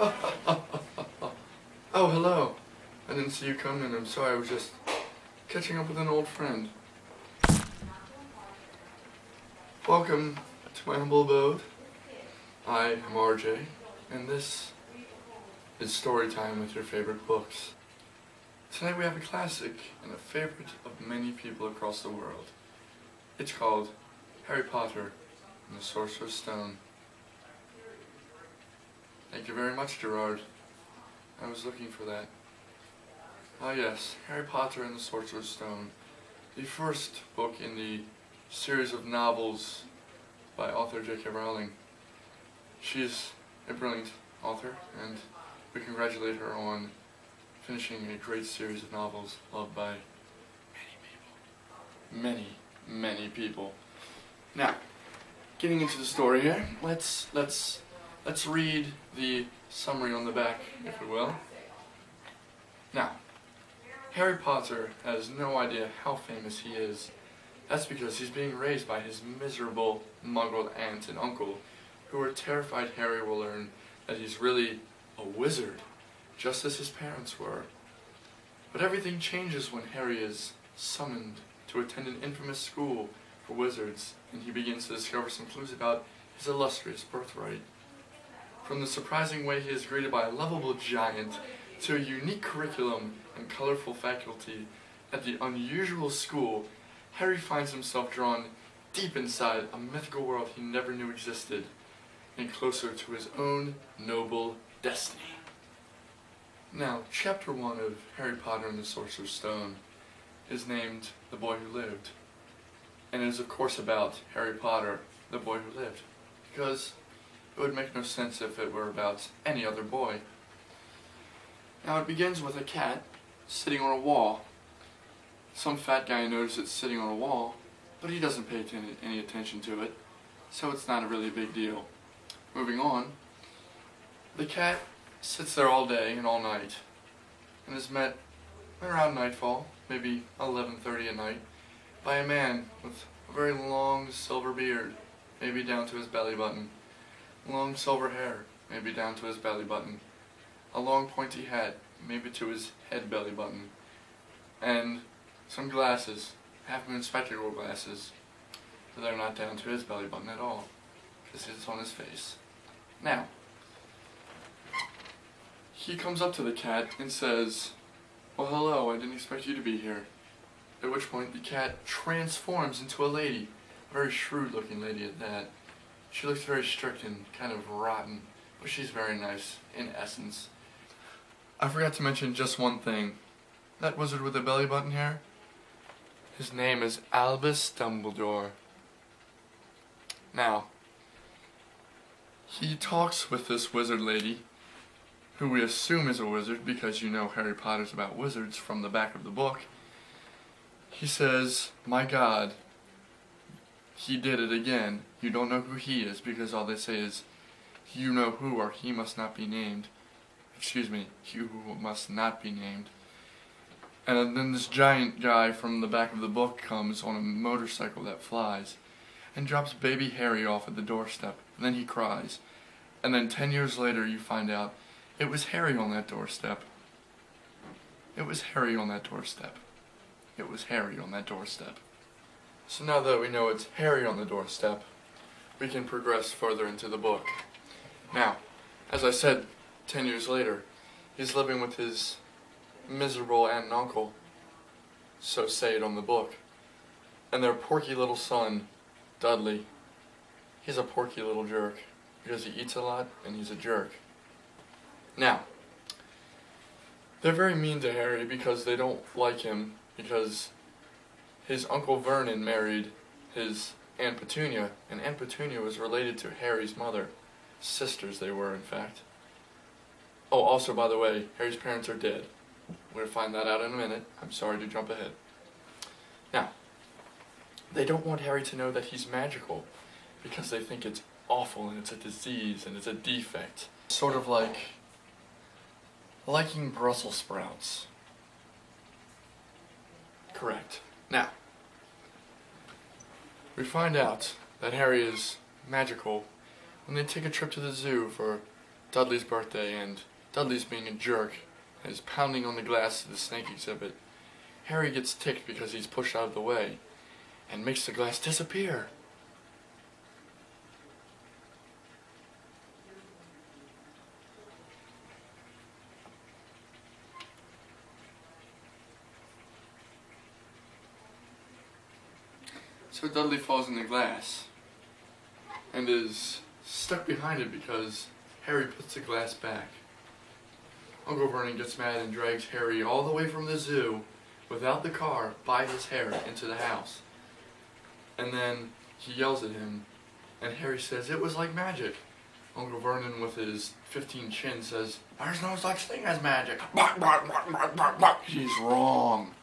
Oh, hello. I didn't see you come in. I'm sorry, I was just catching up with an old friend. Welcome to my humble abode. I am RJ, and this is story time with your favorite books. Tonight we have a classic and a favorite of many people across the world. It's called Harry Potter and the Sorcerer's Stone. Thank you very much, Gerard. I was looking for that. Ah yes, Harry Potter and the Sorcerer's Stone, the first book in the series of novels by author J.K. Rowling. She's a brilliant author, and we congratulate her on finishing a great series of novels loved by many people. Many people. Now, getting into the story here, let's read the summary on the back, if we will. Now, Harry Potter has no idea how famous he is. That's because he's being raised by his miserable, muggled aunt and uncle, who are terrified Harry will learn that he's really a wizard, just as his parents were. But everything changes when Harry is summoned to attend an infamous school for wizards, and he begins to discover some clues about his illustrious birthright. From the surprising way he is greeted by a lovable giant, to a unique curriculum and colorful faculty at the unusual school, Harry finds himself drawn deep inside a mythical world he never knew existed, and closer to his own noble destiny. Now, Chapter 1 of Harry Potter and the Sorcerer's Stone is named The Boy Who Lived, and it is of course about Harry Potter, the boy who lived, because it would make no sense if it were about any other boy. Now it begins with a cat sitting on a wall. Some fat guy notices it's sitting on a wall, but he doesn't pay any attention to it, so it's not a really big deal. Moving on, the cat sits there all day and all night, and is met around nightfall, maybe 11:30 at night, by a man with a very long silver beard, maybe down to his belly button, long silver hair, maybe down to his belly button, a long pointy hat, maybe to his head belly button, and some glasses, half-moon spectacle glasses, but they're not down to his belly button at all, because it's on his face. Now, he comes up to the cat and says, "Well, hello, I didn't expect you to be here." At which point the cat transforms into a lady, a very shrewd-looking lady at that. She looks very strict and kind of rotten, but she's very nice, in essence. I forgot to mention just one thing. That wizard with the belly button hair, his name is Albus Dumbledore. Now, he talks with this wizard lady, who we assume is a wizard because you know Harry Potter's about wizards from the back of the book. He says, "My God, he did it again. You don't know who he is because all they say is, 'You know who,' or 'he must not be named.' Excuse me, 'you who must not be named.'" And then this giant guy from the back of the book comes on a motorcycle that flies and drops baby Harry off at the doorstep, and then he cries. And then 10 years later you find out it was Harry on that doorstep. It was Harry on that doorstep. It was Harry on that doorstep. So now that we know it's Harry on the doorstep, we can progress further into the book. Now, as I said, 10 years later, he's living with his miserable aunt and uncle, so say it on the book, and their porky little son, Dudley. He's a porky little jerk, because he eats a lot, and he's a jerk. Now, they're very mean to Harry because they don't like him, because his Uncle Vernon married his Aunt Petunia, and Aunt Petunia was related to Harry's mother. Sisters they were, in fact. Oh, also, by the way, Harry's parents are dead. We're going to find that out in a minute. I'm sorry to jump ahead. Now, they don't want Harry to know that he's magical, because they think it's awful, and it's a disease, and it's a defect. Sort of like liking Brussels sprouts. Correct. Now, we find out that Harry is magical when they take a trip to the zoo for Dudley's birthday, and Dudley's being a jerk and is pounding on the glass of the snake exhibit. Harry gets ticked because he's pushed out of the way and makes the glass disappear. So Dudley falls in the glass and is stuck behind it because Harry puts the glass back. Uncle Vernon gets mad and drags Harry all the way from the zoo without the car by his hair into the house. And then he yells at him and Harry says it was like magic. Uncle Vernon with his 15 chin says, "There's no such thing as magic." He's wrong.